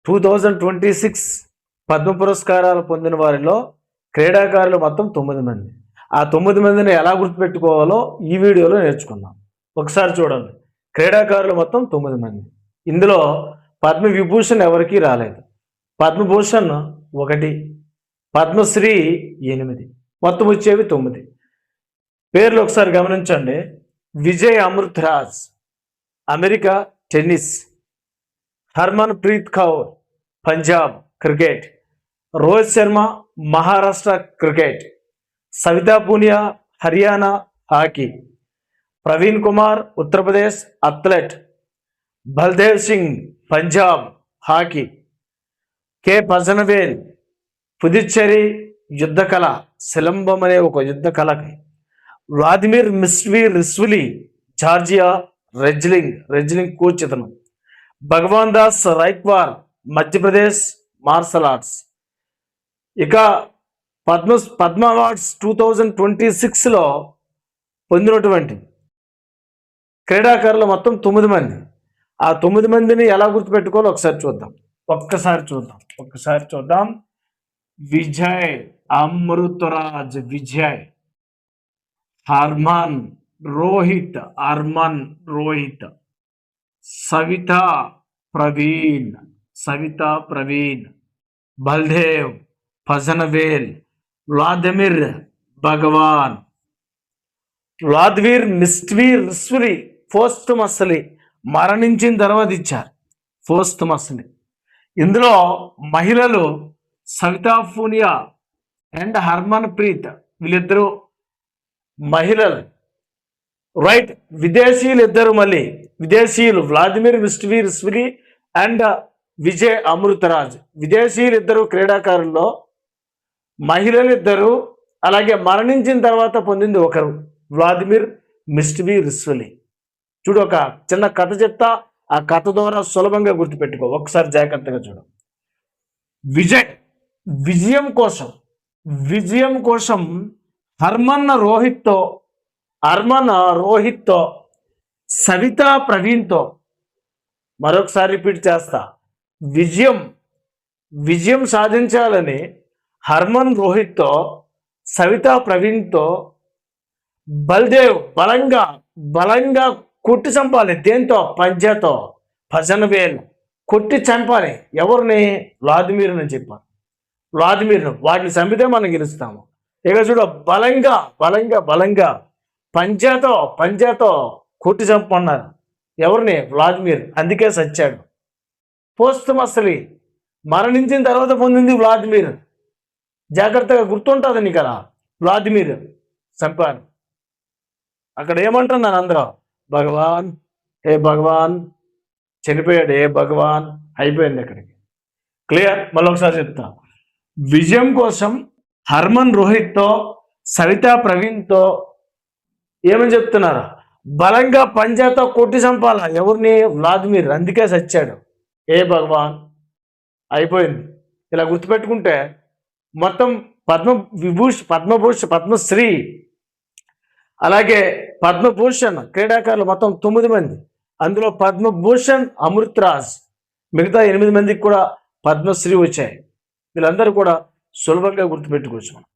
2026 పద్మ పురస్కారాలు పొందిన వారిలో క్రీడాకారులు మొత్తం 9 మంది. ఆ 9 మందిని ఎలా గుర్తుపెట్టుకోవాలో ఈ వీడియోలో నేర్చుకుందాం. ఒకసారి చూడండి. క్రీడాకారులు మొత్తం 9 మంది. ఇందులో పద్మ విభూషణ్ ఎవరికీ రాలేదు. పద్మభూషణ్ 1, పద్మశ్రీ 8, మొత్తం వచ్చేవి 9. పేర్లు ఒకసారి గమనించండి. Vijay Amritraj America tennis, Harmanpreet Kaur Punjab cricket, Rohit Sharma Maharashtra cricket, Savita Punia Haryana hockey, Praveen Kumar Uttar Pradesh athlete, Baldev Singh Punjab hockey, K Pajanivel Puducherry యుద్ధ కళ, శిలంబం అనే ఒక యుద్ధ కళకి, వ్లాదిమిర్ మిస్ట్వీ జార్జియా రెజ్లింగ్ కోచ్ ఇతను, భగవాన్ దాస్ రైక్వార్ మధ్యప్రదేశ్ మార్షల్ ఆర్ట్స్. ఇక పద్మ అవార్డ్స్ 2026లో పొందినటువంటి క్రీడాకారులు మొత్తం 9 మంది. ఆ 9 మందిని ఎలా గుర్తుపెట్టుకోవాలో ఒక్కసారి చూద్దాం. విజయ్ అమృతరాజ్ విజయ్, హర్మన్ రోహిత్, సవితా ప్రవీణ్, బల్దేవ్ పజనవేల్, వ్లాదిమిర్ మిస్ట్వీ పోస్ట్మస్లీ మరణించిన తర్వాత ఇచ్చారు పోస్ట్మస్లీ. ఇందులో మహిళలు సవితా పూనియా అండ్ హర్మన్ ప్రీత్, వీళ్ళిద్దరూ మహిళలు. రైట్. విదేశీయులు వ్లాదిమిర్ మిస్ట్వీ అండ్ విజయ్ అమృతరాజ్, విదేశీయులు ఇద్దరు క్రీడాకారుల్లో మహిళలు 2, అలాగే మరణించిన తర్వాత పొందింది ఒకరు, వ్లాదిమిర్ మిస్ట్వీ. చూడు, ఒక చిన్న కథ చెప్తా, ఆ కథ ద్వారా సులభంగా గుర్తుపెట్టుకో. ఒకసారి జాగ్రత్తగా చూడు. విజయం కోసం హర్మన్ రోహిత్తో, సవితా ప్రవీణ్తో, మరొకసారి రిపీట్ చేస్తా. విజయం సాధించాలని హర్మన్ రోహిత్తో, సవితా ప్రవీణ్తో, బల్దేవ్ బలంగా కొట్టి చంపాలి. దేంతో? పంజాతో, పజనవేల్ కొట్టి చంపాలి. ఎవరిని? వ్లాదిమిర్ని చెప్పారు. వ్లాదిమిర్ను వాటిని చంపితే మనం గెలుస్తాము. ఇక చూడ, బలంగా పంజాతో కొట్టి చంపన్నారు. ఎవరిని? వ్లాదిమిర్. అందుకే సచ్చాడు. పోస్ట్మస్లీ మరణించిన తర్వాత పొందింది వ్లాదిమిర్. జాగ్రత్తగా గుర్తుంటుంది నీకు. అలా వ్లాదిమిర్ చంపారు. అక్కడ ఏమంటున్నాను అందరూ? భగవాన్ చనిపోయాడు, భగవాన్ అయిపోయింది అక్కడికి. క్లియర్? మళ్ళీ ఒకసారి చెప్తా. విజయం కోసం హర్మన్ రోహిత్తో, సవితా ప్రవీణ్తో ఏమని చెప్తున్నారు? బలంగా పంజాతో కొట్టి చంపాల. ఎవరిని? వ్లాదిమిర్. అందుకే సచ్చాడు. భగవాన్ అయిపోయింది. ఇలా గుర్తుపెట్టుకుంటే మొత్తం పద్మశ్రీ అలాగే పద్మభూషణ్ క్రీడాకారులు మొత్తం 9 మంది. అందులో పద్మభూషణ్ అమృతరాజ్, మిగతా 8 మందికి కూడా పద్మశ్రీ వచ్చాయి. వీళ్ళందరూ కూడా సులభంగా గుర్తుపెట్టుకోవచ్చు మనం.